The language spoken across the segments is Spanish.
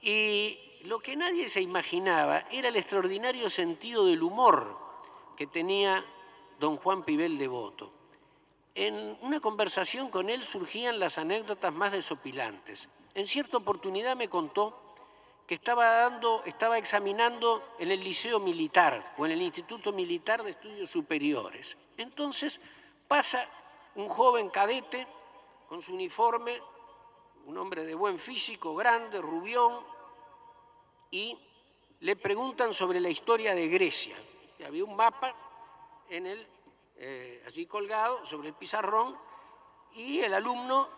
Y lo que nadie se imaginaba era el extraordinario sentido del humor que tenía don Juan Pibel Devoto. En una conversación con él surgían las anécdotas más desopilantes. En cierta oportunidad me contó que estaba examinando en el Liceo Militar o en el Instituto Militar de Estudios Superiores. Entonces pasa un joven cadete con su uniforme, un hombre de buen físico, grande, rubión, y le preguntan sobre la historia de Grecia. Y había un mapa allí colgado sobre el pizarrón, y el alumno,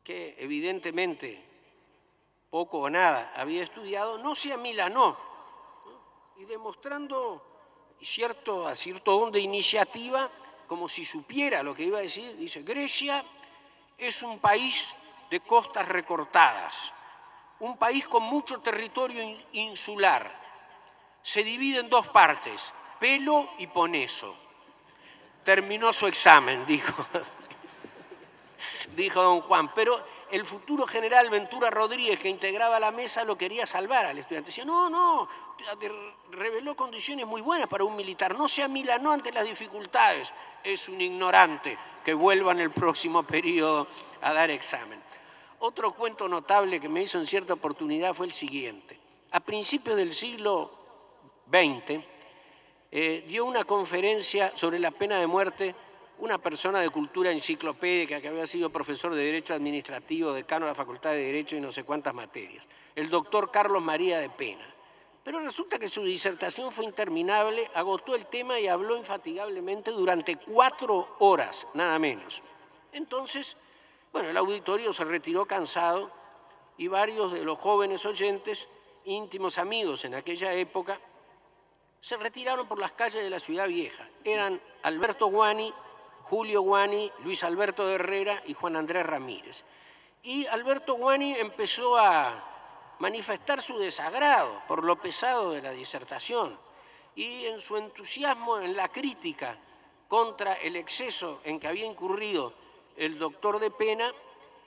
que evidentemente poco o nada había estudiado, no se amilanó, ¿no? Y demostrando a cierto don de iniciativa, como si supiera lo que iba a decir, dice: Grecia es un país de costas recortadas, un país con mucho territorio insular. Se divide en dos partes, Pelo y Poneso. Terminó su examen, dijo don Juan, pero el futuro general Ventura Rodríguez, que integraba la mesa, lo quería salvar al estudiante. Decía: no, reveló condiciones muy buenas para un militar, no se amilanó ante las dificultades, es un ignorante, que vuelva en el próximo periodo a dar examen. Otro cuento notable que me hizo en cierta oportunidad fue el siguiente. A principios del siglo XX, dio una conferencia sobre la pena de muerte una persona de cultura enciclopédica que había sido profesor de Derecho Administrativo, decano de la Facultad de Derecho y no sé cuántas materias, el doctor Carlos María de Pena. Pero resulta que su disertación fue interminable, agotó el tema y habló infatigablemente durante 4 horas, nada menos. Entonces, bueno, el auditorio se retiró cansado y varios de los jóvenes oyentes, íntimos amigos en aquella época, se retiraron por las calles de la Ciudad Vieja. Eran Alberto Guani, Julio Guani, Luis Alberto de Herrera y Juan Andrés Ramírez. Y Alberto Guani empezó a manifestar su desagrado por lo pesado de la disertación y en su entusiasmo en la crítica contra el exceso en que había incurrido el doctor de Pena,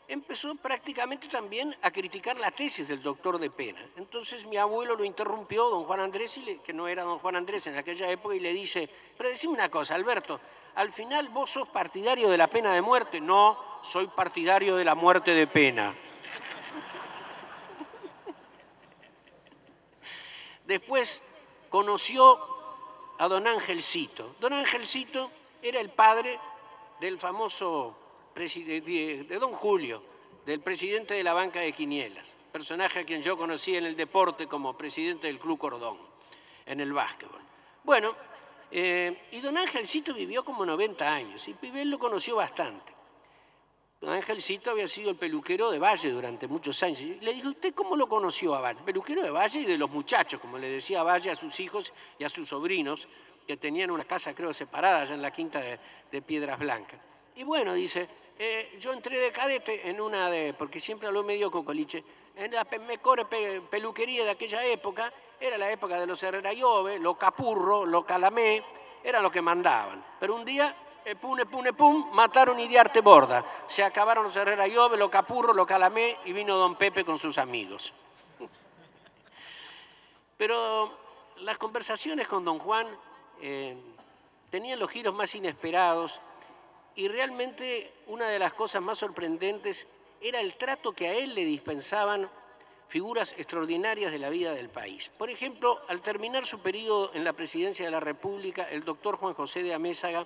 empezó prácticamente también a criticar la tesis del doctor de Pena. Entonces mi abuelo lo interrumpió, don Juan Andrés, que no era don Juan Andrés en aquella época, y le dice: pero decime una cosa, Alberto, al final vos sos partidario de la pena de muerte. No, soy partidario de la muerte de Pena. Después conoció a don Angelcito. Don Angelcito era el padre del famoso de don Julio, del presidente de la banca de Quinielas, personaje a quien yo conocí en el deporte como presidente del Club Cordón, en el básquetbol. Bueno, y don Angelcito vivió como 90 años y Pibel lo conoció bastante. Don Angelcito había sido el peluquero de Valle durante muchos años. Y le dije: ¿usted cómo lo conoció a Valle? Peluquero de Valle y de los muchachos, como le decía Valle a sus hijos y a sus sobrinos, que tenían una casa, creo, separada allá en la quinta de Piedras Blancas. Y bueno, dice, yo entré de cadete en una porque siempre habló medio cocoliche, en la mejor peluquería de aquella época. Era la época de los Herrera Llove, los Capurro, los Calamé, era lo que mandaban. Pero un día, pum, mataron Idiarte Borda. Se acabaron los Herrera Llove, los Capurro, los Calamé, y vino don Pepe con sus amigos. Pero las conversaciones con don Juan tenían los giros más inesperados, y realmente una de las cosas más sorprendentes era el trato que a él le dispensaban figuras extraordinarias de la vida del país. Por ejemplo, al terminar su periodo en la presidencia de la República, el doctor Juan José de Amézaga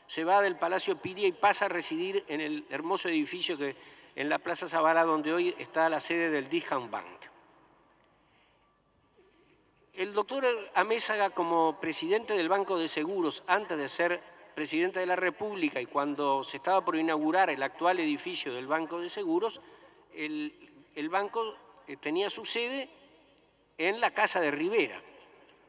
se va del Palacio Piria y pasa a residir en el hermoso edificio que en la Plaza Zavala, donde hoy está la sede del Discount Bank. El doctor Amézaga, como presidente del Banco de Seguros, antes de ser presidente de la República y cuando se estaba por inaugurar el actual edificio del Banco de Seguros, el banco tenía su sede en la Casa de Rivera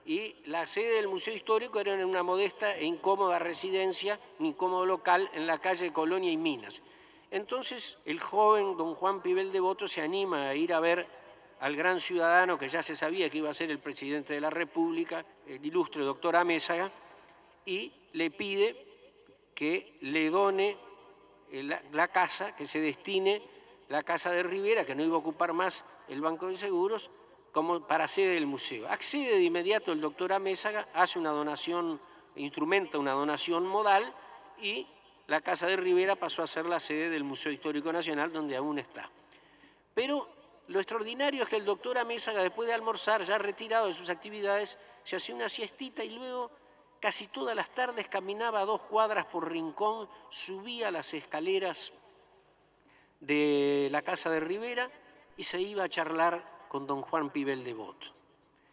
y la sede del Museo Histórico era en una modesta e incómoda residencia, un incómodo local en la calle Colonia y Minas. Entonces el joven don Juan Pibel Devoto se anima a ir a ver al gran ciudadano que ya se sabía que iba a ser el presidente de la República, el ilustre doctor Amézaga, y le pide que le done la casa, que se destine la Casa de Rivera, que no iba a ocupar más el Banco de Seguros, como para sede del museo. Accede de inmediato el doctor Amézaga, hace una donación, instrumenta una donación modal y la Casa de Rivera pasó a ser la sede del Museo Histórico Nacional, donde aún está. Pero lo extraordinario es que el doctor Amézaga, después de almorzar, ya retirado de sus actividades, se hacía una siestita y luego casi todas las tardes caminaba 2 cuadras por Rincón, subía las escaleras de la Casa de Rivera y se iba a charlar con don Juan Pibel de Bot.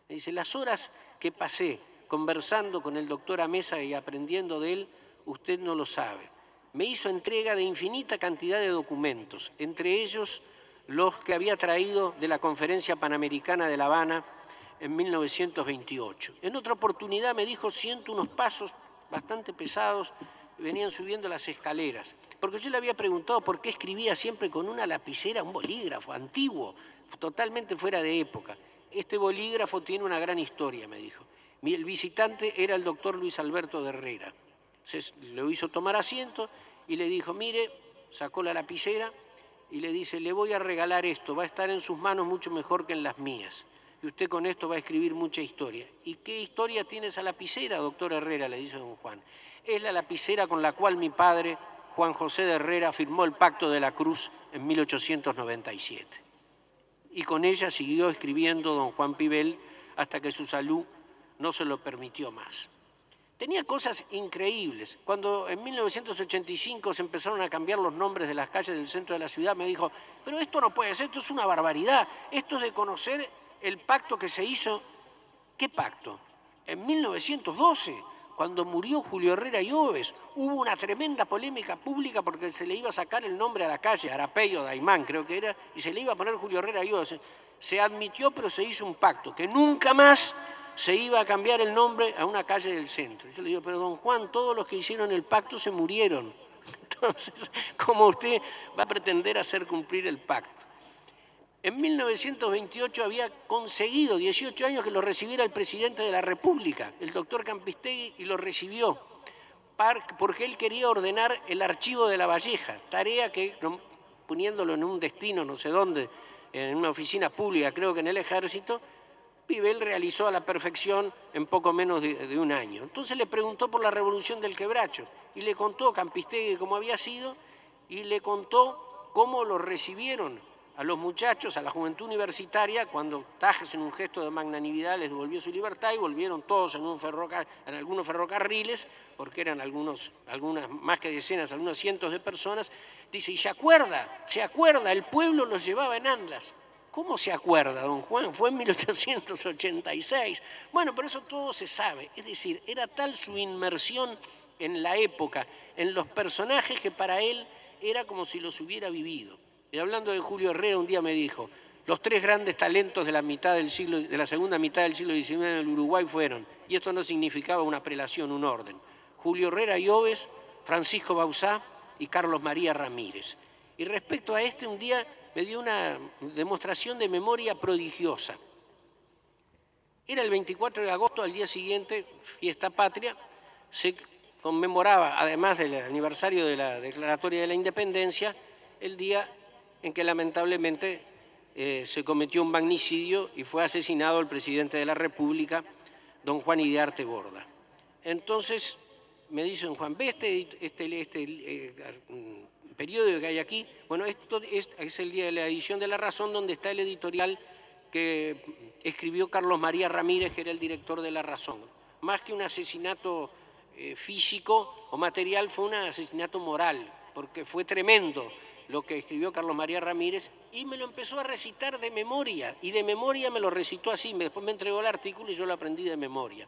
Me dice, las horas que pasé conversando con el doctor Amézaga y aprendiendo de él, usted no lo sabe. Me hizo entrega de infinita cantidad de documentos, entre ellos los que había traído de la Conferencia Panamericana de La Habana en 1928. En otra oportunidad me dijo, siento unos pasos bastante pesados, venían subiendo las escaleras, porque yo le había preguntado por qué escribía siempre con una lapicera, un bolígrafo antiguo, totalmente fuera de época. Este bolígrafo tiene una gran historia, me dijo. El visitante era el doctor Luis Alberto de Herrera. Entonces lo hizo tomar asiento y le dijo, mire, sacó la lapicera y le dice, le voy a regalar esto, va a estar en sus manos mucho mejor que en las mías. Y usted con esto va a escribir mucha historia. ¿Y qué historia tiene esa lapicera, doctor Herrera?, le dice don Juan. Es la lapicera con la cual mi padre, Juan José de Herrera, firmó el Pacto de la Cruz en 1897. Y con ella siguió escribiendo don Juan Pibel hasta que su salud no se lo permitió más. Tenía cosas increíbles. Cuando en 1985 se empezaron a cambiar los nombres de las calles del centro de la ciudad, me dijo, pero esto no puede ser, esto es una barbaridad, esto es de conocer el pacto que se hizo. ¿Qué pacto? En 1912, cuando murió Julio Herrera Lloves, hubo una tremenda polémica pública porque se le iba a sacar el nombre a la calle, Arapey o Daimán creo que era, y se le iba a poner Julio Herrera Lloves. Se admitió, pero se hizo un pacto, que nunca más se iba a cambiar el nombre a una calle del centro. Yo le digo, pero don Juan, todos los que hicieron el pacto se murieron. Entonces, ¿cómo usted va a pretender hacer cumplir el pacto? En 1928 había conseguido, 18 años, que lo recibiera el presidente de la República, el doctor Campistegui, y lo recibió porque él quería ordenar el archivo de La Valleja, tarea que, poniéndolo en un destino, no sé dónde, en una oficina pública, creo que en el Ejército, Pibel realizó a la perfección en poco menos de un año. Entonces le preguntó por la Revolución del Quebracho y le contó Campistegui cómo había sido y le contó cómo lo recibieron a los muchachos, a la juventud universitaria, cuando Tajes, en un gesto de magnanimidad, les devolvió su libertad y volvieron todos en algunos ferrocarriles, porque eran algunas más que decenas, algunos cientos de personas. Dice, y se acuerda, el pueblo los llevaba en andas. ¿Cómo se acuerda, don Juan? Fue en 1886. Bueno, pero eso todo se sabe. Es decir, era tal su inmersión en la época, en los personajes, que para él era como si los hubiera vivido. Y hablando de Julio Herrera, un día me dijo, los 3 grandes talentos de la segunda mitad del siglo XIX del Uruguay fueron, y esto no significaba una prelación, un orden, Julio Herrera Lloves, Francisco Bauzá y Carlos María Ramírez. Y respecto a este, un día me dio una demostración de memoria prodigiosa. Era el 24 de agosto, al día siguiente, fiesta patria, se conmemoraba, además del aniversario de la Declaratoria de la Independencia, el día en que lamentablemente se cometió un magnicidio y fue asesinado el presidente de la República, don Juan Idiarte Borda. Entonces me dice don Juan, ¿ve este periódico que hay aquí? Bueno, esto es el día de la edición de La Razón, donde está el editorial que escribió Carlos María Ramírez, que era el director de La Razón. Más que un asesinato físico o material, fue un asesinato moral, porque fue tremendo lo que escribió Carlos María Ramírez, y me lo empezó a recitar de memoria, y de memoria me lo recitó así, después me entregó el artículo y yo lo aprendí de memoria.